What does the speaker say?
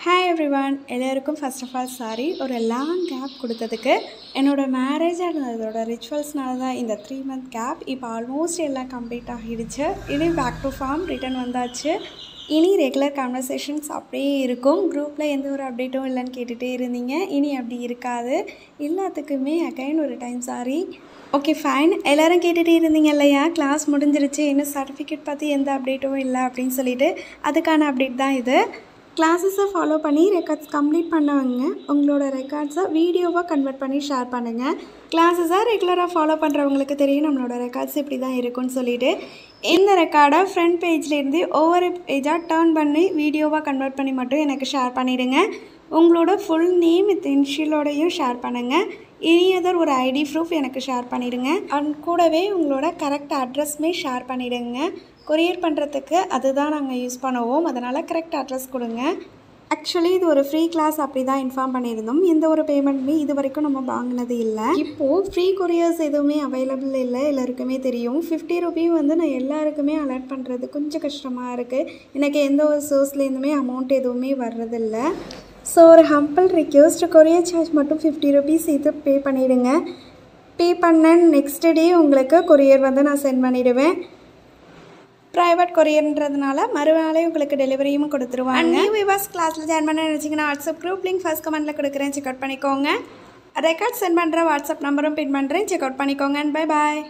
Hi everyone, எல்லாருக்கும் first of all sorry ஒரு long gap கொடுத்ததுக்கு. என்னோட மேரேஜ் அதோட ரிச்சுவல்ஸ்னால தான் இந்த 3 month கேப். இப்போ ஆல்மோஸ்ட் எல்லாம் கம்ப்ளீட் ஆகிடுச்சு. இனி பேக் டு ஃபார்ம் ரிட்டர்ன் வந்தாச்சு. இனி ரெகுலர் கான்வர்சேஷன்ஸ் அப்படியே இருக்கும். குரூப்பில் எந்த ஒரு அப்டேட்டும் இல்லைன்னு கேட்டுகிட்டே இருந்தீங்க. இனி அப்படி இருக்காது. எல்லாத்துக்குமே அகைன் ஒரு டைம் சாரி. ஓகே ஃபைன், எல்லோரும் கேட்டுகிட்டே இருந்தீங்க இல்லையா, கிளாஸ் முடிஞ்சிருச்சு, இன்னும் சர்டிஃபிகேட் பற்றி எந்த அப்டேட்டும் இல்லை அப்படின்னு சொல்லிட்டு, அதுக்கான அப்டேட் தான் இது. கிளாஸஸை ஃபாலோ பண்ணி ரெக்கார்ட்ஸ் கம்ப்ளீட் பண்ணவங்க உங்களோட ரெக்கார்ட்ஸை வீடியோவாக கன்வெர்ட் பண்ணி ஷேர் பண்ணுங்கள். கிளாஸஸை ரெகுலராக ஃபாலோ பண்ணுறவங்களுக்கு தெரியும் நம்மளோட ரெக்கார்ட்ஸ் இப்படி தான் இருக்குன்னு சொல்லிவிட்டு, இந்த ரெக்கார்டை ஃப்ரண்ட் பேஜ்லேருந்து ஒவ்வொரு பேஜாக டர்ன் பண்ணி வீடியோவாக கன்வெர்ட் பண்ணி மட்டும் எனக்கு ஷேர் பண்ணிவிடுங்க. உங்களோட ஃபுல் நேம் வித் இன்ஷியலோடையும் ஷேர் பண்ணுங்கள். இனியதர் ஒரு ஐடி ப்ரூஃப் எனக்கு ஷேர் பண்ணிவிடுங்க. அண்ட் கூடவே உங்களோட கரெக்ட் அட்ரஸ்மே ஷேர் பண்ணிவிடுங்க. கொரியர் பண்ணுறதுக்கு அதுதான் நாங்கள் யூஸ் பண்ணுவோம், அதனால் கரெக்ட் அட்ரஸ் கொடுங்க. ஆக்சுவலி இது ஒரு ஃப்ரீ கிளாஸ் அப்படி தான் இன்ஃபார்ம் பண்ணியிருந்தோம். எந்த ஒரு பேமெண்ட்டுமே இது வரைக்கும் நம்ம வாங்கினது இல்லை. இப்போது ஃப்ரீ கொரியர்ஸ் எதுவுமே அவைலபிள் இல்லை, எல்லாருக்குமே தெரியும். 50 ரூபீ வந்து நான் எல்லாருக்குமே அலர்ட் பண்ணுறது கொஞ்சம் கஷ்டமாக இருக்குது. எனக்கு எந்த ஒரு சோர்ஸ்லேருந்துமே அமௌண்ட் எதுவுமே வர்றதில்லை. ஸோ ஒரு ஹம்பிள் ரிக்வெஸ்ட், கொரியர் சார்ஜ் மட்டும் 50 ரூபீஸ் இது பே பண்ணிவிடுங்க. பே பண்ண நெக்ஸ்ட் டே உங்களுக்கு கொரியர் வந்து நான் சென்ட் பண்ணிவிடுவேன். ப்ரைவேட் கொரியர்ன்றதுனால மறுநாளே உங்களுக்கு டெலிவரியும் கொடுத்துருவாங்க. நியூ விவாஸ் கிளாஸில் ஜாயின் பண்ண நினச்சிங்கன்னா வாட்ஸ்அப் குரூப் லிங்க் ஃபர்ஸ்ட் கமெண்ட்டில் கொடுக்குறேன், செக் அவுட் பண்ணிக்கோங்க. ரெக்கார்ட் சென்ட் பண்ணுற வாட்ஸ்அப் நம்பரும் பின் பண்ணுறேன், செக் அவுட் பண்ணிக்கோங்க. And bye bye.